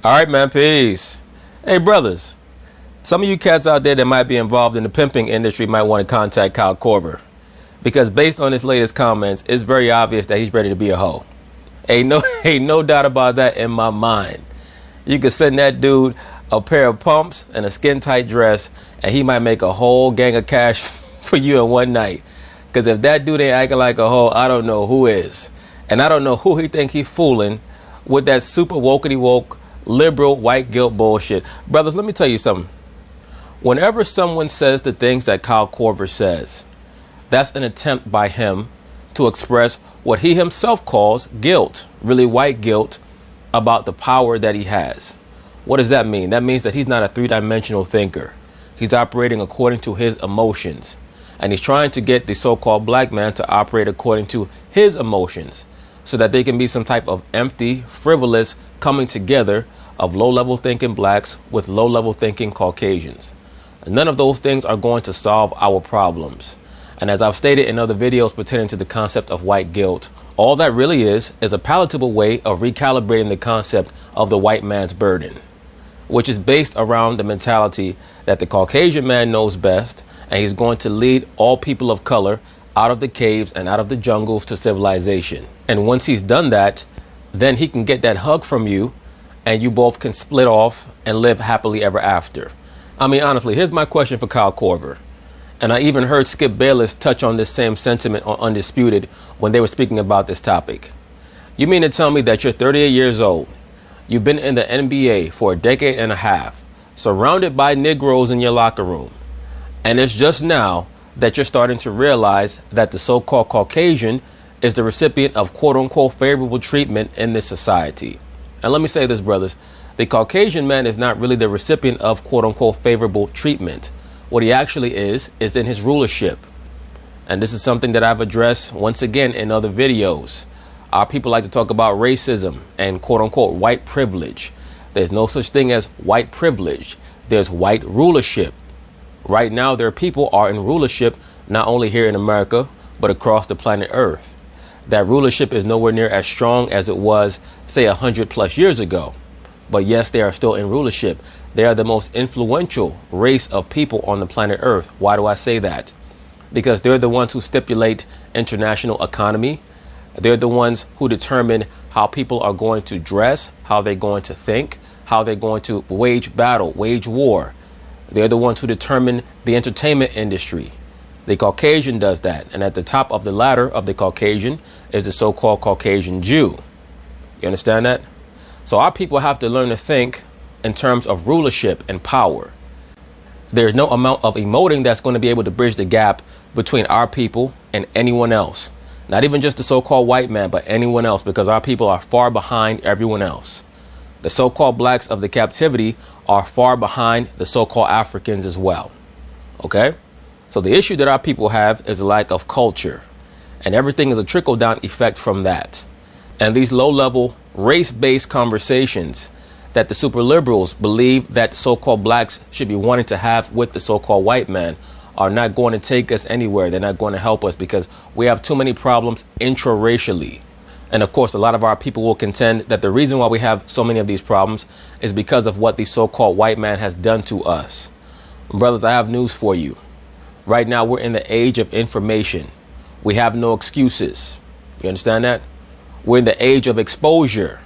All right, man. Peace. Hey, brothers. Some of you cats out there that might be involved in the pimping industry might want to contact Kyle Korver, because based on his latest comments, it's very obvious that he's ready to be a hoe. Ain't no doubt about that in my mind. You could send that dude a pair of pumps and a skin-tight dress, and he might make a whole gang of cash for you in one night. Because if that dude ain't acting like a hoe, I don't know who is. And I don't know who he think he's fooling with that super wokety woke, liberal, white guilt bullshit. Brothers, let me tell you something. Whenever someone says the things that Kyle Korver says, that's an attempt by him to express what he himself calls guilt, really white guilt, about the power that he has. What does that mean? That means that he's not a three-dimensional thinker. He's operating according to his emotions. And he's trying to get the so-called black man to operate according to his emotions, so that there can be some type of empty, frivolous coming together of low-level thinking blacks with low-level thinking Caucasians. And none of those things are going to solve our problems. And as I've stated in other videos pertaining to the concept of white guilt, all that really is a palatable way of recalibrating the concept of the white man's burden, which is based around the mentality that the Caucasian man knows best, and he's going to lead all people of color out of the caves and out of the jungles to civilization. And once he's done that, then he can get that hug from you, and you both can split off and live happily ever after. I mean, honestly, here's my question for Kyle Korver. And I even heard Skip Bayless touch on this same sentiment on Undisputed when they were speaking about this topic. You mean to tell me that you're 38 years old, you've been in the NBA for a decade and a half, surrounded by Negroes in your locker room, and it's just now that you're starting to realize that the so-called Caucasian is the recipient of quote-unquote favorable treatment in this society? And let me say this, brothers. The Caucasian man is not really the recipient of quote-unquote favorable treatment. What he actually is in his rulership. And this is something that I've addressed once again in other videos. Our people like to talk about racism and quote-unquote white privilege. There's no such thing as white privilege. There's white rulership. Right now, their people are in rulership, not only here in America, but across the planet Earth. That rulership is nowhere near as strong as it was, say, 100+ years ago. But yes, they are still in rulership. They are the most influential race of people on the planet Earth. Why do I say that? Because they're the ones who stipulate international economy. They're the ones who determine how people are going to dress, how they're going to think, how they're going to wage battle, wage war. They're the ones who determine the entertainment industry. The Caucasian does that. And at the top of the ladder of the Caucasian is the so-called Caucasian Jew. You understand that? So our people have to learn to think in terms of rulership and power. There's no amount of emoting that's going to be able to bridge the gap between our people and anyone else. Not even just the so-called white man, but anyone else, because our people are far behind everyone else. The so-called blacks of the captivity are far behind the so-called Africans as well. Okay? So the issue that our people have is a lack of culture. And everything is a trickle-down effect from that. And these low-level race-based conversations that the super liberals believe that so-called blacks should be wanting to have with the so-called white man are not going to take us anywhere. They're not going to help us because we have too many problems intra-racially. And of course, a lot of our people will contend that the reason why we have so many of these problems is because of what the so-called white man has done to us. Brothers, I have news for you. Right now, we're in the age of information. We have no excuses. You understand that? We're in the age of exposure.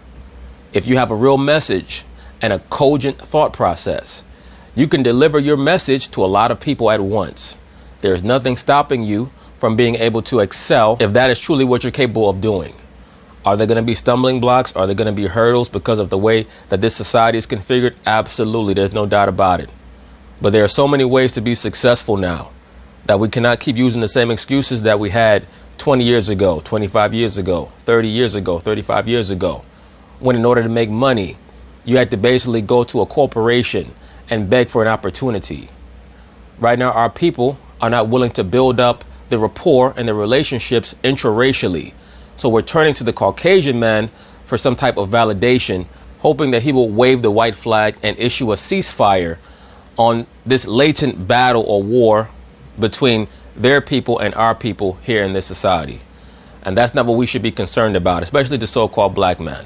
If you have a real message and a cogent thought process, you can deliver your message to a lot of people at once. There's nothing stopping you from being able to excel if that is truly what you're capable of doing. Are there going to be stumbling blocks? Are there going to be hurdles because of the way that this society is configured? Absolutely. There's no doubt about it. But there are so many ways to be successful now that we cannot keep using the same excuses that we had 20 years ago, 25 years ago, 30 years ago, 35 years ago, when in order to make money, you had to basically go to a corporation and beg for an opportunity. Right now, our people are not willing to build up the rapport and the relationships intraracially. So we're turning to the Caucasian man for some type of validation, hoping that he will wave the white flag and issue a ceasefire on this latent battle or war between their people and our people here in this society. And that's not what we should be concerned about, especially the so-called black man.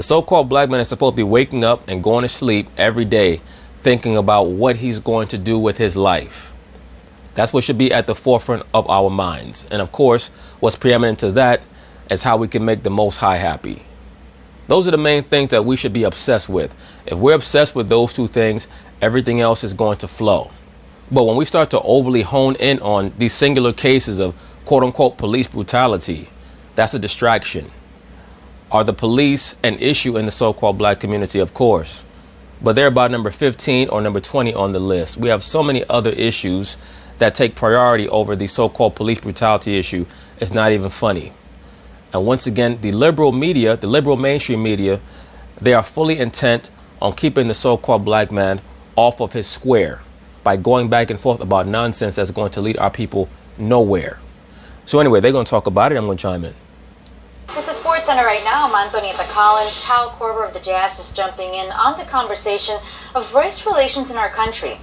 The so-called black man is supposed to be waking up and going to sleep every day thinking about what he's going to do with his life. That's what should be at the forefront of our minds. And of course, what's preeminent to that is how we can make the Most High happy. Those are the main things that we should be obsessed with. If we're obsessed with those two things, everything else is going to flow. But when we start to overly hone in on these singular cases of quote unquote police brutality, that's a distraction. Are the police an issue in the so-called black community? Of course. But they're about number 15 or number 20 on the list. We have so many other issues that take priority over the so-called police brutality issue. It's not even funny. And once again, the liberal media, the liberal mainstream media, they are fully intent on keeping the so-called black man off of his square by going back and forth about nonsense that's going to lead our people nowhere. So anyway, they're going to talk about it. I'm going to chime in. This is SportsCenter right now. I'm Antonieta Collins. Kyle Korver of the Jazz is jumping in on the conversation of race relations in our country.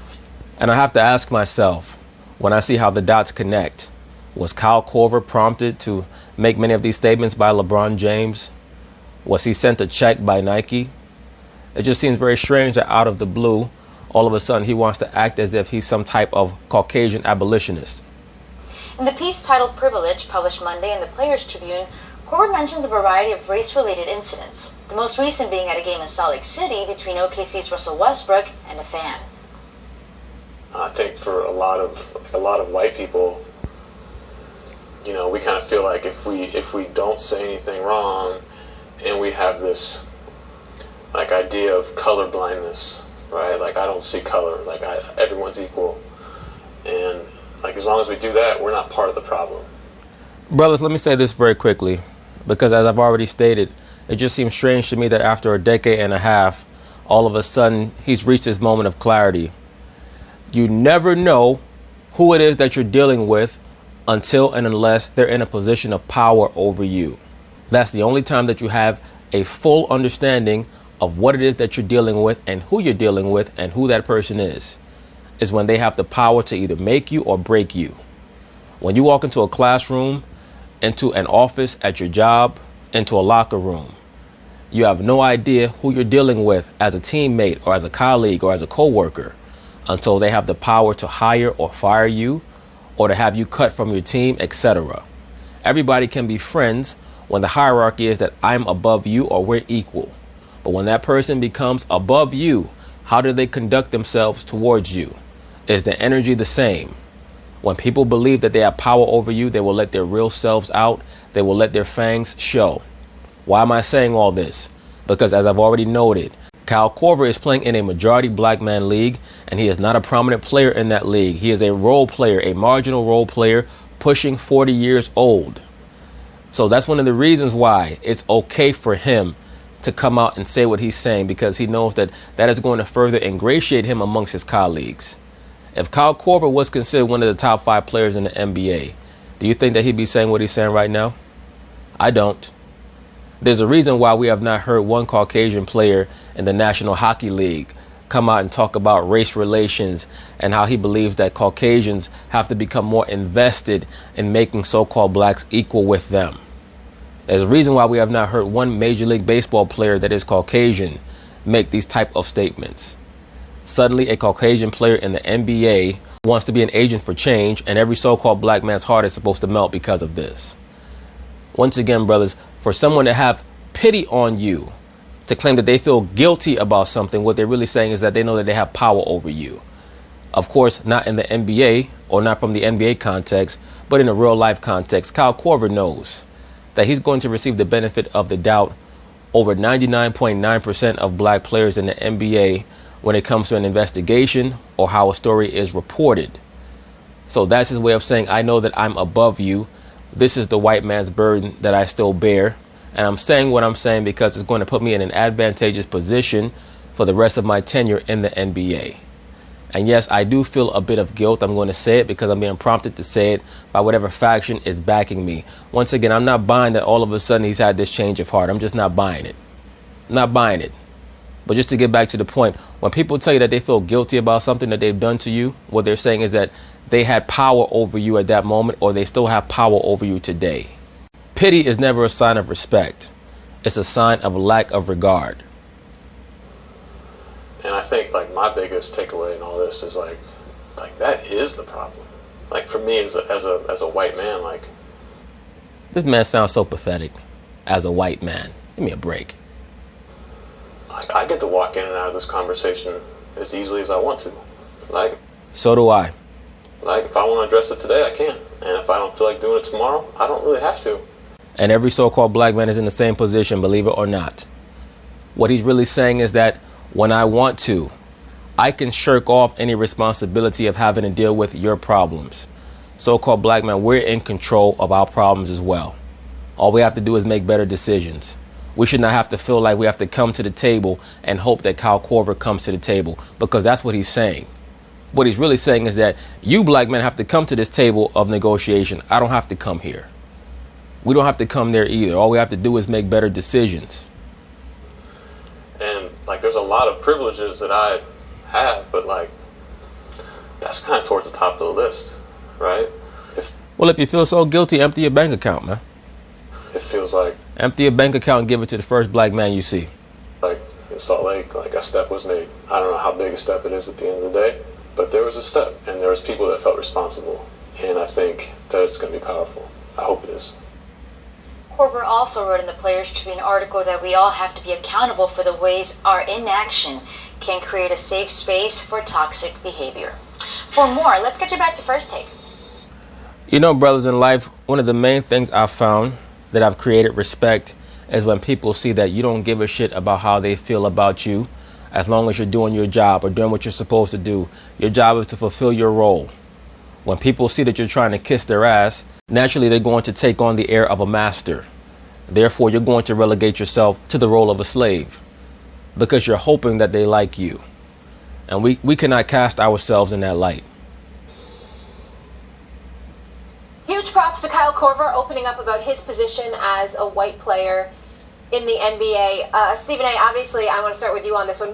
And I have to ask myself, when I see how the dots connect, was Kyle Korver prompted to make many of these statements by LeBron James? Was he sent a check by Nike? It just seems very strange that out of the blue, all of a sudden he wants to act as if he's some type of Caucasian abolitionist. In the piece titled Privilege, published Monday in the Players Tribune, Korver mentions a variety of race-related incidents, the most recent being at a game in Salt Lake City between OKC's Russell Westbrook and a fan. I think for a lot of white people, you know, we kind of feel like if we don't say anything wrong, and we have this like idea of color blindness, right? Like I don't see color, like everyone's equal, and like as long as we do that, we're not part of the problem. Brothers, let me say this very quickly, because as I've already stated, it just seems strange to me that after a decade and a half, all of a sudden he's reached this moment of clarity. You never know who it is that you're dealing with until and unless they're in a position of power over you. That's the only time that you have a full understanding of what it is that you're dealing with and who you're dealing with and who that person is when they have the power to either make you or break you. When you walk into a classroom, into an office, at your job, into a locker room, you have no idea who you're dealing with as a teammate or as a colleague or as a coworker until they have the power to hire or fire you or to have you cut from your team, etc. Everybody can be friends when the hierarchy is that I'm above you or we're equal. But when that person becomes above you, how do they conduct themselves towards you? Is the energy the same? When people believe that they have power over you, they will let their real selves out. They will let their fangs show. Why am I saying all this? Because as I've already noted, Kyle Korver is playing in a majority black man league, and he is not a prominent player in that league. He is a role player, a marginal role player, pushing 40 years old. So that's one of the reasons why it's okay for him to come out and say what he's saying, because he knows that that is going to further ingratiate him amongst his colleagues. If Kyle Korver was considered one of the top 5 players in the NBA, do you think that he'd be saying what he's saying right now? I don't. There's a reason why we have not heard one Caucasian player in the National Hockey League come out and talk about race relations and how he believes that Caucasians have to become more invested in making so-called blacks equal with them. There's a reason why we have not heard one Major League Baseball player that is Caucasian make these type of statements. Suddenly, a Caucasian player in the NBA wants to be an agent for change, and every so-called black man's heart is supposed to melt because of this. Once again, brothers, for someone to have pity on you, to claim that they feel guilty about something, what they're really saying is that they know that they have power over you. Of course, not in the NBA or not from the NBA context, but in a real life context. Kyle Korver knows that he's going to receive the benefit of the doubt over 99.9% of black players in the NBA when it comes to an investigation or how a story is reported. So that's his way of saying, I know that I'm above you. This is the white man's burden that I still bear. And I'm saying what I'm saying because it's going to put me in an advantageous position for the rest of my tenure in the NBA. And yes, I do feel a bit of guilt. I'm going to say it because I'm being prompted to say it by whatever faction is backing me. Once again, I'm not buying that all of a sudden he's had this change of heart. I'm just not buying it. I'm not buying it. But just to get back to the point, when people tell you that they feel guilty about something that they've done to you, what they're saying is that they had power over you at that moment, or they still have power over you today. Pity is never a sign of respect. It's a sign of a lack of regard. And I think like my biggest takeaway in all this is like that is the problem. Like for me as a white man, like this man sounds so pathetic as a white man. Give me a break. Like I get to walk in and out of this conversation as easily as I want to. Like so do I. Like if I want to address it today, I can. And if I don't feel like doing it tomorrow, I don't really have to. And every so-called black man is in the same position, believe it or not. What he's really saying is that when I want to, I can shirk off any responsibility of having to deal with your problems. So-called black man, we're in control of our problems as well. All we have to do is make better decisions. We should not have to feel like we have to come to the table and hope that Kyle Korver comes to the table, because that's what he's saying. What he's really saying is that you black men have to come to this table of negotiation. I don't have to come here. We don't have to come there either. All we have to do is make better decisions. And like there's a lot of privileges that I have, but like that's kind of towards the top of the list, right? Well, if you feel so guilty, empty your bank account, man. It feels like empty your bank account and give it to the first black man you see. Like in Salt Lake, like a step was made. I don't know how big a step it is at the end of the day, but there was a step, and there was people that felt responsible, and I think that it's going to be powerful. I hope it is. Korver also wrote in the Players Tribune article that we all have to be accountable for the ways our inaction can create a safe space for toxic behavior. For more, let's get you back to First Take. You know, brothers, in life, one of the main things I've found that I've created respect is when people see that you don't give a shit about how they feel about you, as long as you're doing your job or doing what you're supposed to do. Your job is to fulfill your role. When people see that you're trying to kiss their ass, naturally they're going to take on the air of a master. Therefore, you're going to relegate yourself to the role of a slave because you're hoping that they like you. And we cannot cast ourselves in that light. Huge props to Kyle Korver opening up about his position as a white player in the NBA. Stephen A., obviously, I want to start with you on this one.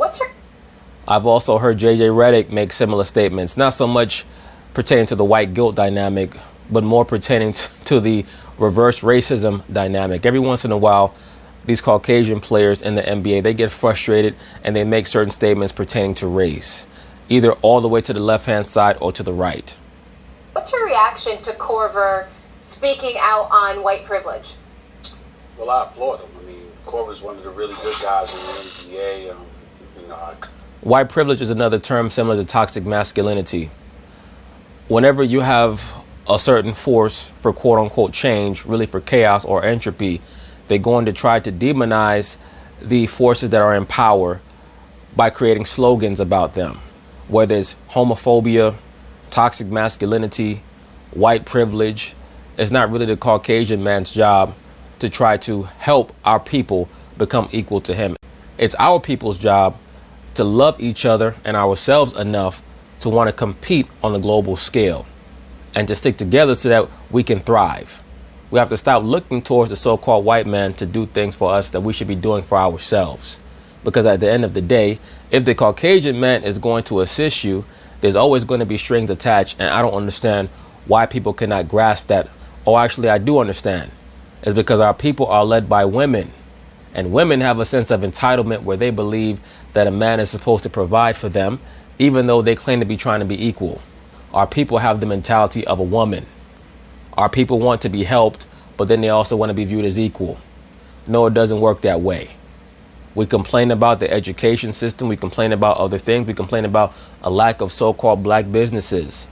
I've also heard J.J. Redick make similar statements, not so much pertaining to the white guilt dynamic, but more pertaining to the reverse racism dynamic. Every once in a while, these Caucasian players in the NBA, they get frustrated and they make certain statements pertaining to race, either all the way to the left-hand side or to the right. What's your reaction to Korver speaking out on white privilege? Well, I applaud him. I mean, Korver's one of the really good guys in the NBA. White privilege is another term similar to toxic masculinity. Whenever you have a certain force for quote-unquote change, really for chaos or entropy, they're going to try to demonize the forces that are in power by creating slogans about them, whether it's homophobia, toxic masculinity, white privilege. It's not really the Caucasian man's job to try to help our people become equal to him. It's our people's job to love each other and ourselves enough to want to compete on the global scale and to stick together so that we can thrive. We have to stop looking towards the so-called white man to do things for us that we should be doing for ourselves. Because at the end of the day, if the Caucasian man is going to assist you, there's always going to be strings attached, and I don't understand why people cannot grasp that. Oh, actually, I do understand. It's because our people are led by women, and women have a sense of entitlement where they believe that a man is supposed to provide for them, even though they claim to be trying to be equal. Our people have the mentality of a woman. Our people want to be helped, but then they also want to be viewed as equal. No, it doesn't work that way. We complain about the education system. We complain about other things. We complain about a lack of so-called black businesses.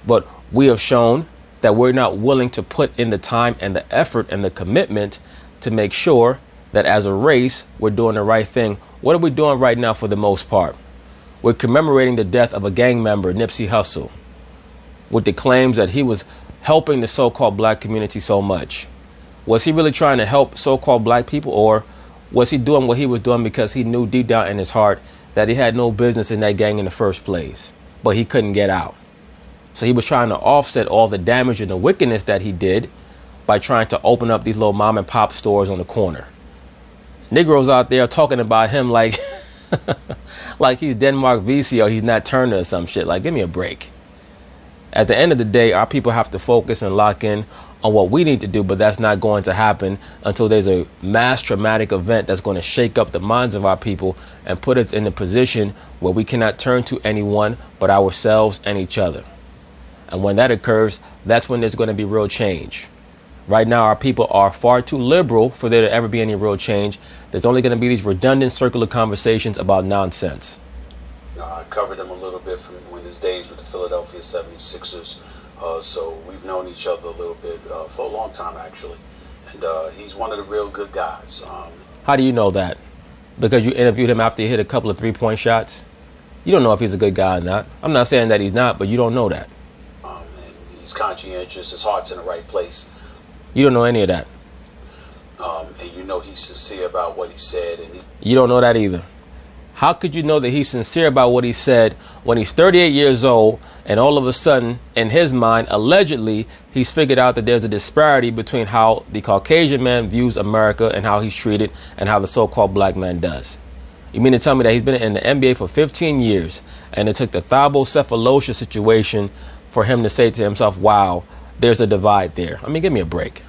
But we have shown that we're not willing to put in the time and the effort and the commitment to make sure that as a race, we're doing the right thing. What are we doing right now for the most part? We're commemorating the death of a gang member, Nipsey Hussle, with the claims that he was helping the so-called black community so much. Was he really trying to help so-called black people, or was he doing what he was doing because he knew deep down in his heart that he had no business in that gang in the first place, but he couldn't get out? So he was trying to offset all the damage and the wickedness that he did by trying to open up these little mom and pop stores on the corner. Negroes out there talking about him like like he's Denmark VC or he's Nat Turner or some shit. Like, give me a break. At the end of the day, our people have to focus and lock in on what we need to do, but that's not going to happen until there's a mass traumatic event that's going to shake up the minds of our people and put us in a position where we cannot turn to anyone but ourselves and each other. And when that occurs, that's when there's going to be real change. Right now, our people are far too liberal for there to ever be any real change. There's only going to be these redundant circular conversations about nonsense. I covered him a little bit from when his days with the Philadelphia 76ers. So we've known each other a little bit for a long time, actually. And he's one of the real good guys. How do you know that? Because you interviewed him after he hit a couple of three-point shots? You don't know if he's a good guy or not. I'm not saying that he's not, but you don't know that. And he's conscientious. His heart's in the right place. You don't know any of that. And you know he's sincere about what he said. And you don't know that either. How could you know that he's sincere about what he said when he's 38 years old and all of a sudden, in his mind, allegedly, he's figured out that there's a disparity between how the Caucasian man views America and how he's treated and how the so-called black man does? You mean to tell me that he's been in the NBA for 15 years and it took the thyrocephalosis situation for him to say to himself, wow, there's a divide there? I mean, give me a break.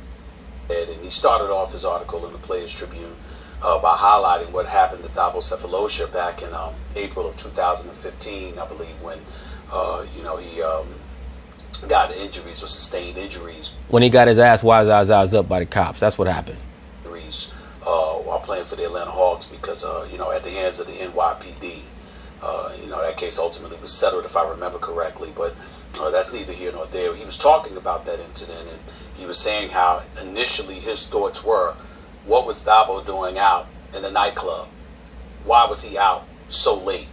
And he started off his article in the Players Tribune by highlighting what happened to thyrocephalosis back in April of 2015, I believe, when he got injuries or sustained injuries. When he got his ass eyes up by the cops, that's what happened. While playing for the Atlanta Hawks because, at the hands of the NYPD. That case ultimately was settled, if I remember correctly, but that's neither here nor there. He was talking about that incident, and he was saying how initially his thoughts were, what was Thabo doing out in the nightclub? Why was he out so late?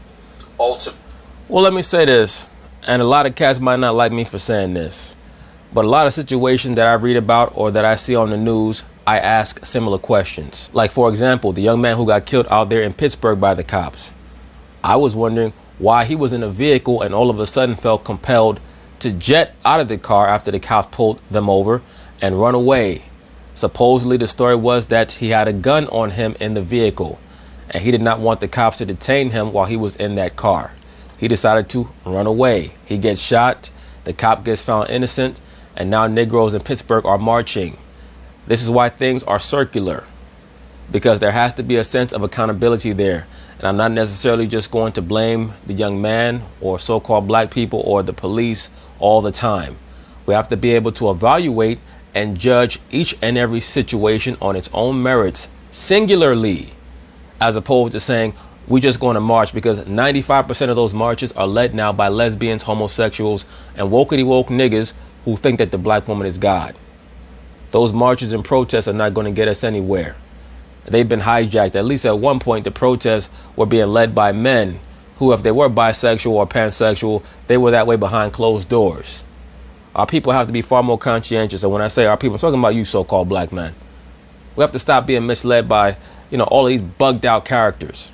Well, let me say this, and a lot of cats might not like me for saying this, but a lot of situations that I read about or that I see on the news, I ask similar questions. Like, for example, the young man who got killed out there in Pittsburgh by the cops. I was wondering why he was in a vehicle and all of a sudden felt compelled to jet out of the car after the cops pulled them over and run away. Supposedly, the story was that he had a gun on him in the vehicle, and he did not want the cops to detain him while he was in that car. He decided to run away. He gets shot, the cop gets found innocent, and now Negroes in Pittsburgh are marching. This is why things are circular, because there has to be a sense of accountability there. And I'm not necessarily just going to blame the young man or so-called black people or the police all the time. We have to be able to evaluate and judge each and every situation on its own merits singularly, as opposed to saying we're just going to march, because 95% of those marches are led now by lesbians, homosexuals, and wokety woke niggas who think that the black woman is God. Those marches and protests are not going to get us anywhere. They've been hijacked. At least at one point, the protests were being led by men who, if they were bisexual or pansexual, they were that way behind closed doors. Our people have to be far more conscientious. And when I say our people, I'm talking about you so-called black men. We have to stop being misled by, all of these bugged out characters.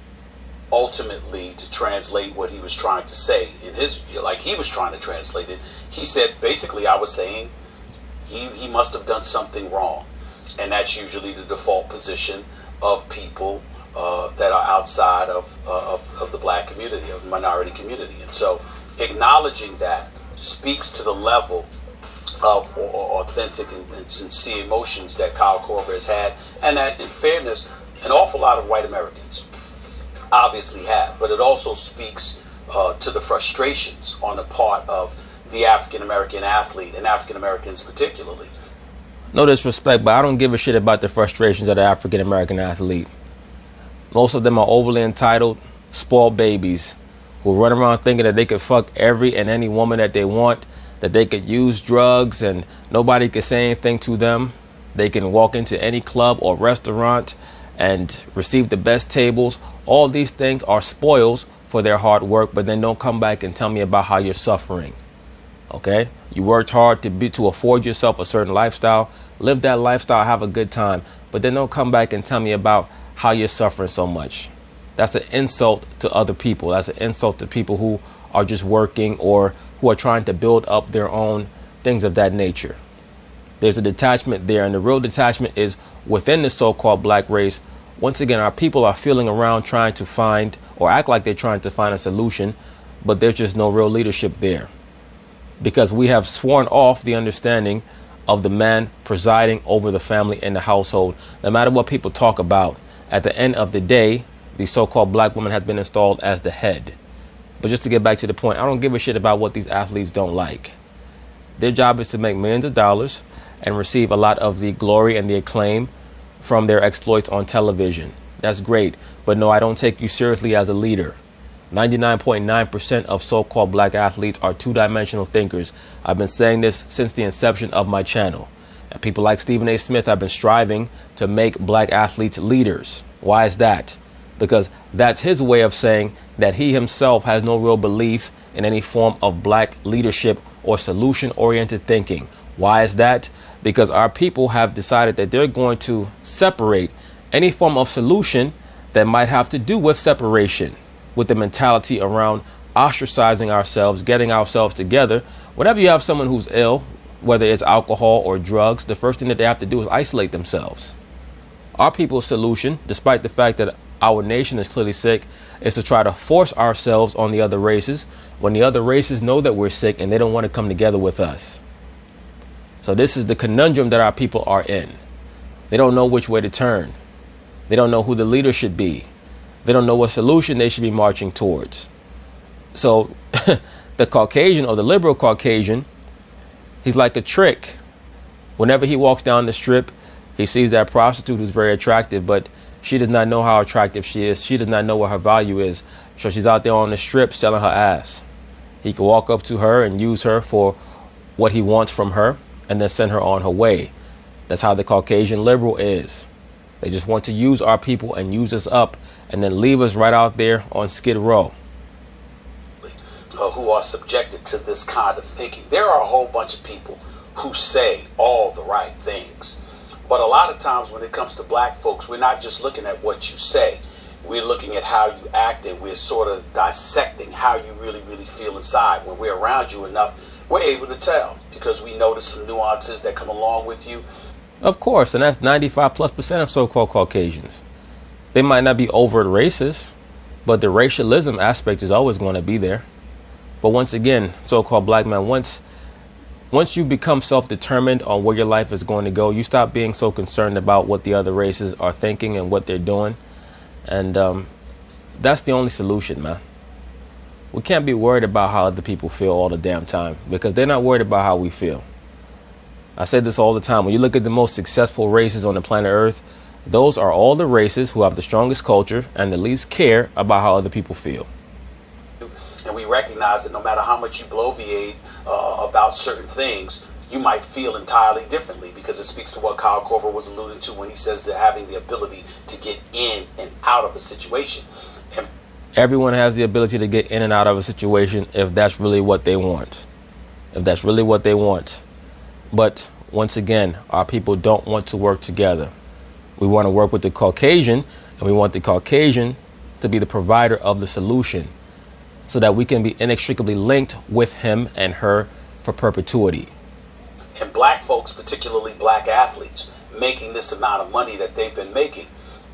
Ultimately, to translate what he was trying to say in his, like he was trying to translate it, he said, basically, I was saying he must have done something wrong. And that's usually the default position of people that are outside of the black community, of the minority community. And so acknowledging that speaks to the level of authentic and sincere emotions that Kyle Korver has had, and that, in fairness, an awful lot of white Americans obviously have. But it also speaks to the frustrations on the part of the African-American athlete, and African-Americans particularly. No disrespect, but I don't give a shit about the frustrations of the African-American athlete. Most of them are overly entitled, spoiled babies who run around thinking that they could fuck every and any woman that they want, that they could use drugs and nobody could say anything to them. They can walk into any club or restaurant and receive the best tables. All these things are spoils for their hard work, but then don't come back and tell me about how you're suffering. Okay? You worked hard to afford yourself a certain lifestyle. Live that lifestyle, have a good time. But then don't come back and tell me about how you're suffering so much. That's an insult to other people. That's an insult to people who are just working or who are trying to build up their own things of that nature. There's a detachment there, and the real detachment is within the so-called black race. Once again, our people are feeling around trying to find or act like they're trying to find a solution, but there's just no real leadership there. Because we have sworn off the understanding of the man presiding over the family and the household. No matter what people talk about, at the end of the day, the so-called black woman has been installed as the head. But just to get back to the point, I don't give a shit about what these athletes don't like. Their job is to make millions of dollars and receive a lot of the glory and the acclaim from their exploits on television. That's great. But no, I don't take you seriously as a leader. 99.9% of so-called black athletes are two-dimensional thinkers. I've been saying this since the inception of my channel. And people like Stephen A. Smith have been striving to make black athletes leaders. Why is that? Because that's his way of saying that he himself has no real belief in any form of black leadership or solution-oriented thinking. Why is that? Because our people have decided that they're going to separate any form of solution that might have to do with separation, with the mentality around ostracizing ourselves, getting ourselves together. Whenever you have someone who's ill, whether it's alcohol or drugs, the first thing that they have to do is isolate themselves. Our people's solution, despite the fact that our nation is clearly sick, is to try to force ourselves on the other races when the other races know that we're sick and they don't want to come together with us. So this is the conundrum that our people are in. They don't know which way to turn. They don't know who the leader should be. They don't know what solution they should be marching towards. So the Caucasian, or the liberal Caucasian, he's like a trick. Whenever he walks down the strip, he sees that prostitute who's very attractive, but she does not know how attractive she is. She does not know what her value is. So she's out there on the strip selling her ass. He can walk up to her and use her for what he wants from her and then send her on her way. That's how the Caucasian liberal is. They just want to use our people and use us up and then leave us right out there on Skid Row. Who are subjected to this kind of thinking. There are a whole bunch of people who say all the right things. But a lot of times when it comes to black folks, we're not just looking at what you say. We're looking at how you act, and we're sort of dissecting how you really feel inside. When we're around you enough, we're able to tell because we notice some nuances that come along with you. Of course, and that's 95+% of so-called Caucasians. They might not be overt racist, but the racialism aspect is always going to be there. But once again, so-called black man, once you become self-determined on where your life is going to go, you stop being so concerned about what the other races are thinking and what they're doing. And that's the only solution, man. We can't be worried about how other people feel all the damn time because they're not worried about how we feel. I say this all the time. When you look at the most successful races on the planet Earth, those are all the races who have the strongest culture and the least care about how other people feel. And we recognize that no matter how much you bloviate about certain things, you might feel entirely differently because it speaks to what Kyle Korver was alluding to when he says that having the ability to get in and out of a situation. And everyone has the ability to get in and out of a situation if that's really what they want. If that's really what they want. But once again, our people don't want to work together. We want to work with the Caucasian, and we want the Caucasian to be the provider of the solution so that we can be inextricably linked with him and her for perpetuity. And black folks, particularly black athletes, making this amount of money that they've been making,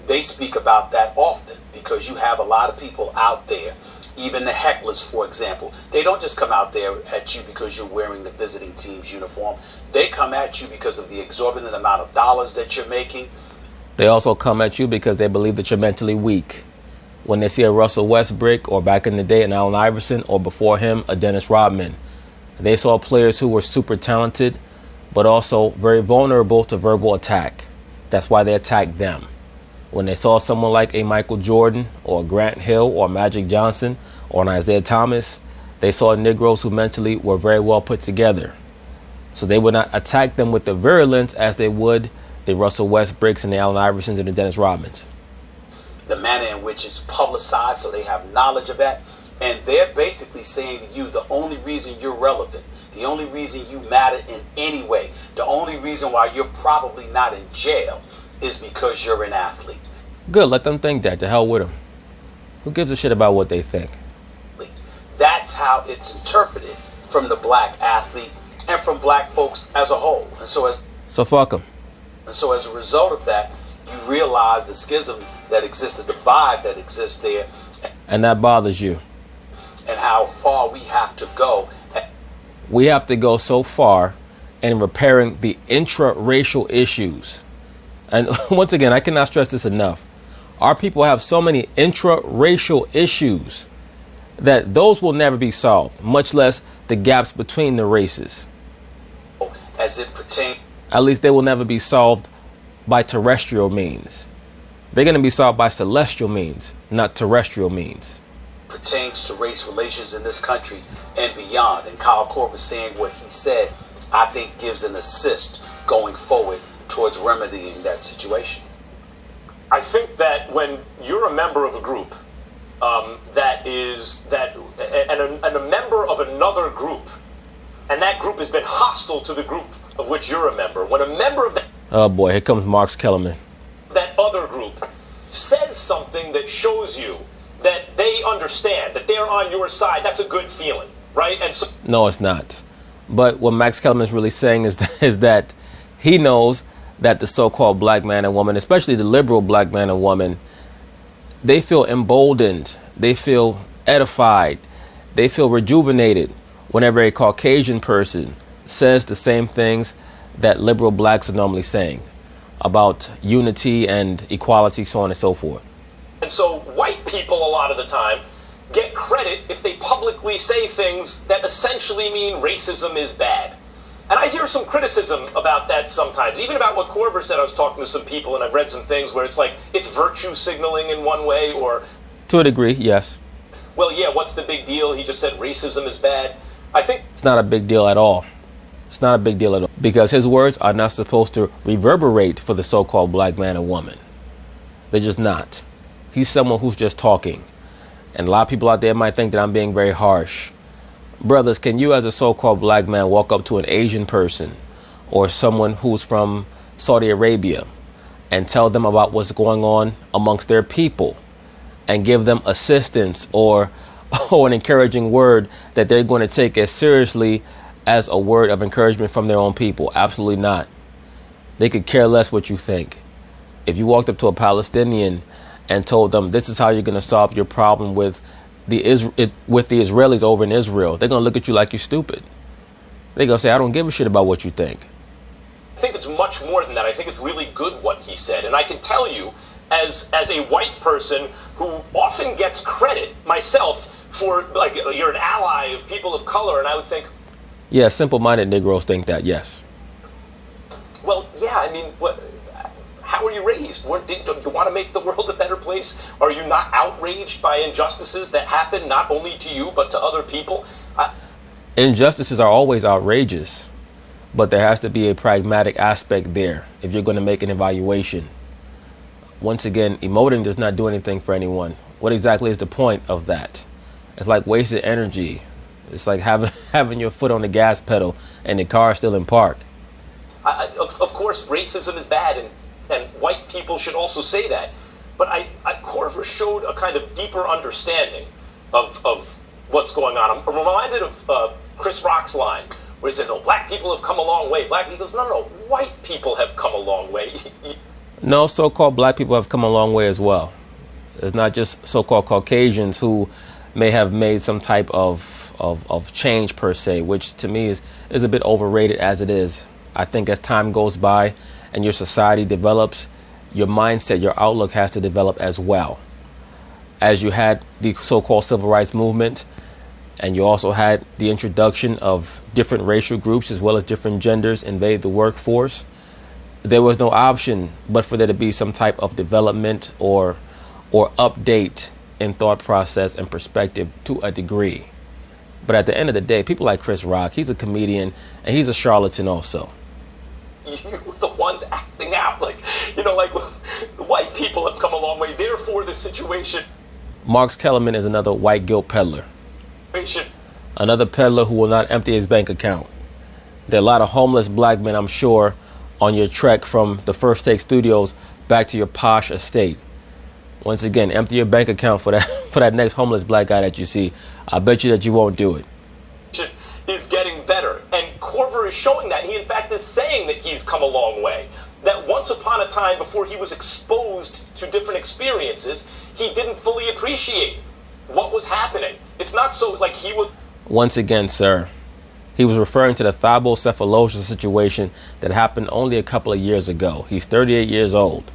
they speak about that often because you have a lot of people out there, even the hecklers, for example. They don't just come out there at you because you're wearing the visiting team's uniform. They come at you because of the exorbitant amount of dollars that you're making. They also come at you because they believe that you're mentally weak. When they see a Russell Westbrook, or back in the day an Allen Iverson, or before him a Dennis Rodman, they saw players who were super talented but also very vulnerable to verbal attack. That's why they attacked them. When they saw someone like a Michael Jordan or Grant Hill or Magic Johnson or an Isaiah Thomas, they saw Negroes who mentally were very well put together. So they would not attack them with the virulence as they would the Russell Westbrooks and the Allen Iversons and the Dennis Rodmans. The manner in which it's publicized, so they have knowledge of that. And they're basically saying to you, the only reason you're relevant, the only reason you matter in any way, the only reason why you're probably not in jail is because you're an athlete. Good, let them think that. To hell with them. Who gives a shit about what they think? That's how it's interpreted from the black athlete and from black folks as a whole. And so fuck them. And so as a result of that, you realize the schism that exists, the divide that exists there. And that bothers you. And how far we have to go. We have to go so far in repairing the intra-racial issues. And once again, I cannot stress this enough. Our people have so many intra-racial issues that those will never be solved, much less the gaps between the races. As it pertains, at least they will never be solved by terrestrial means. They're going to be solved by celestial means, not terrestrial means. Pertains to race relations in this country and beyond. And Kyle Korver saying what he said, I think gives an assist going forward towards remedying that situation. I think that when you're a member of a group and a member of another group, and that group has been hostile to the group of which you're a member, when a member of that, oh boy, here comes Mark Kellerman, that other group says something that shows you that they understand, that they're on your side, that's a good feeling, right? And so, no, it's not. But what Max Kellerman is really saying is that he knows that the so-called black man and woman, especially the liberal black man and woman, they feel emboldened, they feel edified, they feel rejuvenated whenever a Caucasian person says the same things that liberal blacks are normally saying about unity and equality, so on and so forth. And so white people a lot of the time get credit if they publicly say things that essentially mean racism is bad. And I hear some criticism about that sometimes, even about what Korver said. I was talking to some people and I've read some things where it's like it's virtue signaling in one way, or to a degree, yes. Well, yeah, what's the big deal? He just said racism is bad. I think it's not a big deal at all. It's not a big deal at all, because his words are not supposed to reverberate for the so-called black man and woman. They're just not. He's someone who's just talking. And a lot of people out there might think that I'm being very harsh. Brothers, can you as a so-called black man walk up to an Asian person or someone who's from Saudi Arabia and tell them about what's going on amongst their people and give them assistance or an encouraging word that they're going to take as seriously as a word of encouragement from their own people? Absolutely not. They could care less what you think. If you walked up to a Palestinian and told them this is how you're going to solve your problem with the Israelis over in Israel, they're going to look at you like you're stupid. They're going to say, I don't give a shit about what you think. I think it's much more than that. I think it's really good what he said. And I can tell you, as a white person who often gets credit myself for, like, you're an ally of people of color, and I would think, yeah, simple-minded Negroes think that, yes. Well, yeah, I mean, how are you raised? Do you want to make the world a better place? Are you not outraged by injustices that happen not only to you but to other people? Injustices are always outrageous, but there has to be a pragmatic aspect there if you're going to make an evaluation. Once again, emoting does not do anything for anyone. What exactly is the point of that? It's like wasted energy. It's like having your foot on the gas pedal and the car still in park. Of course, racism is bad, and white people should also say that. But Korver showed a kind of deeper understanding of what's going on. I'm reminded of Chris Rock's line, where he says, oh, black people have come a long way. Black people, no, white people have come a long way. No, so-called black people have come a long way as well. It's not just so-called Caucasians who may have made some type of change per se, which to me is a bit overrated as it is. I think as time goes by and your society develops, your mindset, your outlook has to develop as well. As you had the so-called civil rights movement, and you also had the introduction of different racial groups as well as different genders invade the workforce, there was no option but for there to be some type of development or update in thought process and perspective to a degree. But at the end of the day, people like Chris Rock, he's a comedian and he's a charlatan also. You were the ones acting out like white people have come a long way. Therefore, the situation. Mark Kellerman is another white guilt peddler. Another peddler who will not empty his bank account. There are a lot of homeless black men, I'm sure, on your trek from the First Take Studios back to your posh estate. Once again, empty your bank account for that next homeless black guy that you see. I bet you that you won't do it. Is getting better, and Korver is showing that. He, in fact, is saying that he's come a long way. That once upon a time, before he was exposed to different experiences, he didn't fully appreciate what was happening. It's not so like he would. Once again, sir, He was referring to the thyrocephalosis situation that happened only a couple of years ago. He's 38 years old.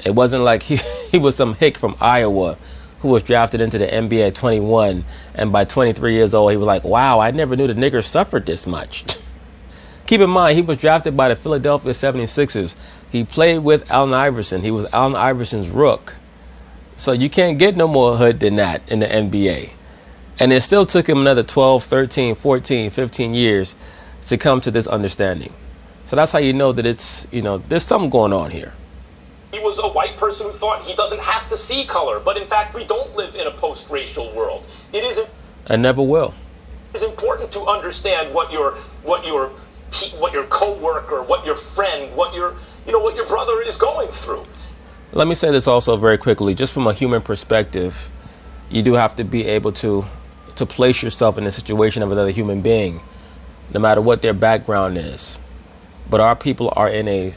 It wasn't like he was some hick from Iowa who was drafted into the NBA at 21, and by 23 years old, he was like, wow, I never knew the niggers suffered this much. Keep in mind, he was drafted by the Philadelphia 76ers. He played with Allen Iverson. He was Allen Iverson's rook. So you can't get no more hood than that in the NBA. And it still took him another 12, 13, 14, 15 years to come to this understanding. So that's how you know that it's, there's something going on here. He was a white person who thought he doesn't have to see color, but in fact, we don't live in a post-racial world. It is And never will. It's important to understand what your coworker, what your friend, what your brother is going through. Let me say this also very quickly, just from a human perspective. You do have to be able to place yourself in the situation of another human being, no matter what their background is. But our people are in a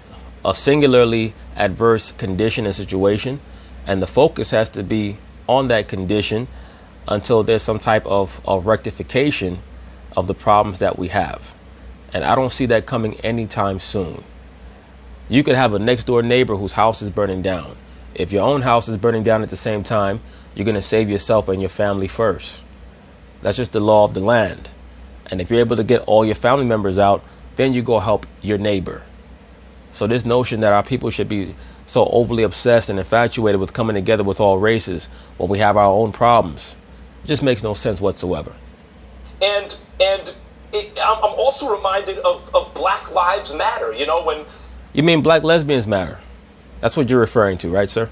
singularly adverse condition and situation, and the focus has to be on that condition until there's some type of rectification of the problems that we have. And I don't see that coming anytime soon. You could have a next door neighbor whose house is burning down. If your own house is burning down at the same time, you're going to save yourself and your family first. That's just the law of the land. And if you're able to get all your family members out, then you go help your neighbor. So this notion that our people should be so overly obsessed and infatuated with coming together with all races when we have our own problems just makes no sense whatsoever. And I'm also reminded of Black Lives Matter. When you mean Black lesbians matter? That's what you're referring to, right, sir?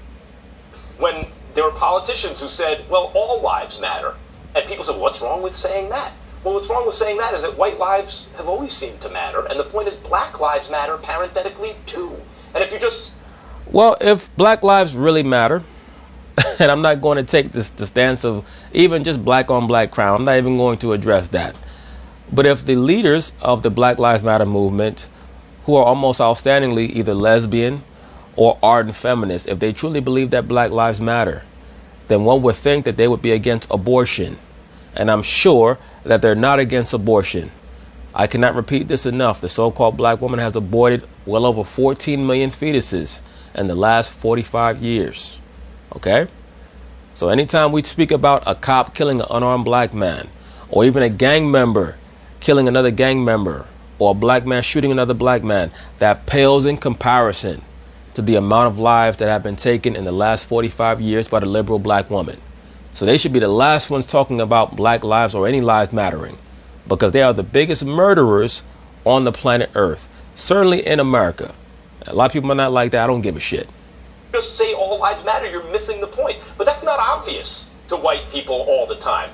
When there were politicians who said, well, all lives matter. And people said, what's wrong with saying that? Well, what's wrong with saying that is that white lives have always seemed to matter. And the point is Black lives matter parenthetically too. And if you just... Well, if Black lives really matter, and I'm not going to take the stance of even just black on black crime, I'm not even going to address that. But if the leaders of the Black Lives Matter movement, who are almost outstandingly either lesbian or ardent feminists, if they truly believe that Black lives matter, then one would think that they would be against abortion. And I'm sure that they're not against abortion. I cannot repeat this enough. The so-called black woman has aborted well over 14 million fetuses in the last 45 years. Okay? So anytime we speak about a cop killing an unarmed black man, or even a gang member killing another gang member, or a black man shooting another black man, that pales in comparison to the amount of lives that have been taken in the last 45 years by the liberal black woman. So they should be the last ones talking about black lives or any lives mattering, because they are the biggest murderers on the planet Earth, certainly in America. A lot of people are not like that. I don't give a shit. Just say all lives matter, you're missing the point. But that's not obvious to white people all the time.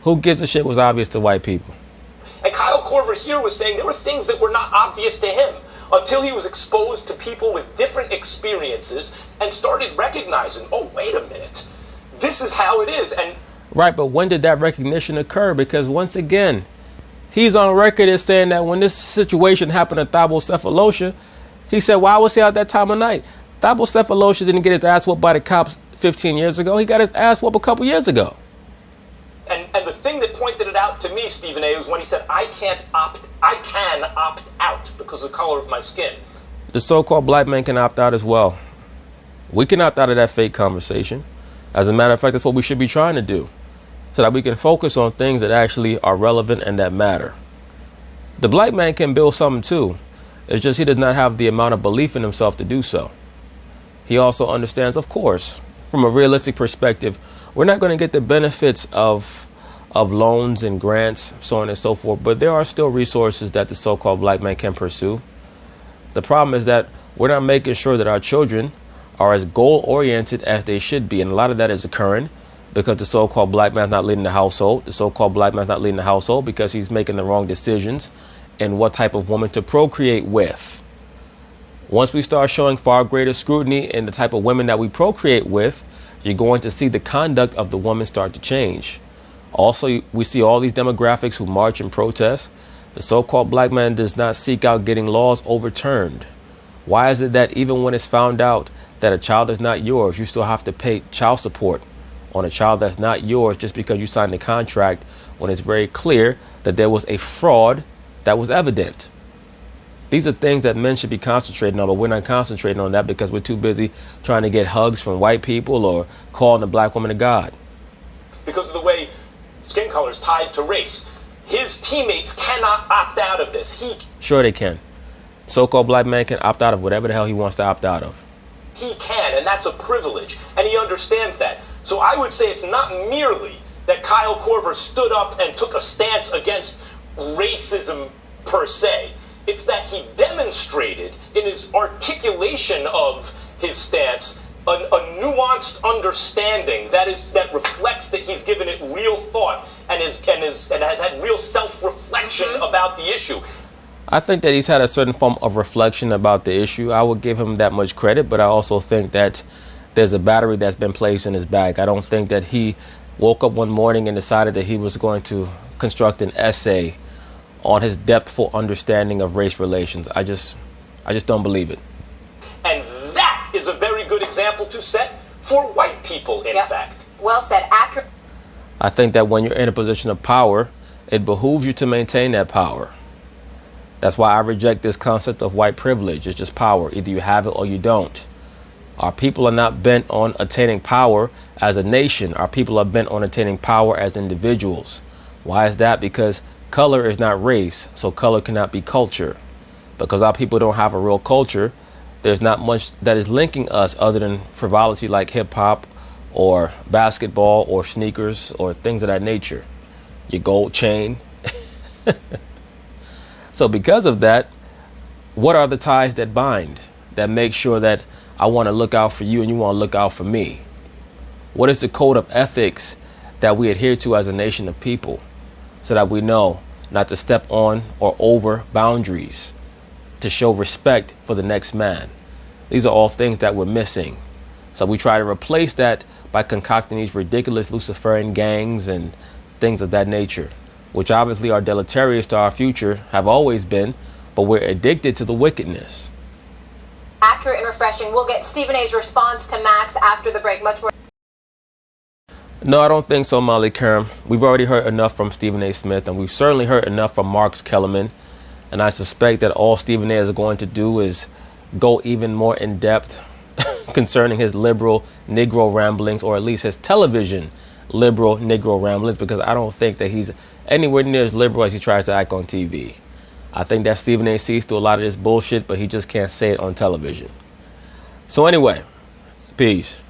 Who gives a shit was obvious to white people? And Kyle Korver here was saying there were things that were not obvious to him until he was exposed to people with different experiences and started recognizing, oh, wait a minute, this is how it is. And right, but when did that recognition occur? Because once again, he's on record as saying that when this situation happened at thyrocephalosis, he said, well, I was here at that time of night. Thyrocephalosis didn't get his ass whooped by the cops 15 years ago. He got his ass whooped a couple years ago. And the thing that pointed it out to me, Stephen A., was when he said, I can opt out because of the color of my skin. The so-called black man can opt out as well. We can opt out of that fake conversation. As a matter of fact, that's what we should be trying to do, so that we can focus on things that actually are relevant and that matter. The black man can build something too. It's just he does not have the amount of belief in himself to do so. He also understands, of course, from a realistic perspective, we're not going to get the benefits of loans and grants, so on and so forth, but there are still resources that the so-called black man can pursue. The problem is that we're not making sure that our children are as goal-oriented as they should be, and a lot of that is occurring because the so-called black man's not leading the household. The so-called black man's not leading the household because he's making the wrong decisions and what type of woman to procreate with. Once we start showing far greater scrutiny in the type of women that we procreate with, you're going to see the conduct of the woman start to change. Also, we see all these demographics who march and protest. The so-called black man does not seek out getting laws overturned. Why is it that even when it's found out that a child is not yours, you still have to pay child support on a child that's not yours just because you signed a contract when it's very clear that there was a fraud that was evident. These are things that men should be concentrating on, but we're not concentrating on that because we're too busy trying to get hugs from white people or calling a black woman a god. Because of the way skin color is tied to race, his teammates cannot opt out of this. Sure they can. So-called black man can opt out of whatever the hell he wants to opt out of. He can, and that's a privilege, and he understands that. So I would say it's not merely that Kyle Korver stood up and took a stance against racism per se. It's that he demonstrated in his articulation of his stance a nuanced understanding that reflects that he's given it real thought and has had real self-reflection about the issue. I think that he's had a certain form of reflection about the issue. I would give him that much credit, but I also think that there's a battery that's been placed in his bag. I don't think that he woke up one morning and decided that he was going to construct an essay on his depthful understanding of race relations. I just don't believe it. And that is a very good example to set for white people, in fact. Well said. Accurate. I think that when you're in a position of power, it behooves you to maintain that power. That's why I reject this concept of white privilege. It's just power. Either you have it or you don't. Our people are not bent on attaining power as a nation. Our people are bent on attaining power as individuals. Why is that? Because color is not race, so color cannot be culture. Because our people don't have a real culture, there's not much that is linking us other than frivolity like hip-hop or basketball or sneakers or things of that nature. Your gold chain. So because of that, what are the ties that bind, that make sure that I want to look out for you and you want to look out for me? What is the code of ethics that we adhere to as a nation of people so that we know not to step on or over boundaries, to show respect for the next man? These are all things that we're missing. So we try to replace that by concocting these ridiculous Luciferian gangs and things of that nature, which obviously are deleterious to our future, have always been, but we're addicted to the wickedness. Accurate and refreshing. We'll get Stephen A's response to Max after the break. Much more. No, I don't think so, Molly Kerm. We've already heard enough from Stephen A. Smith, and we've certainly heard enough from Marx Kellerman. And I suspect that all Stephen A. is going to do is go even more in depth concerning his liberal Negro ramblings, or at least his television liberal Negro ramblings, because I don't think that he's anywhere near as liberal as he tries to act on TV. I think that Stephen A. sees through a lot of this bullshit, but he just can't say it on television. So anyway, peace.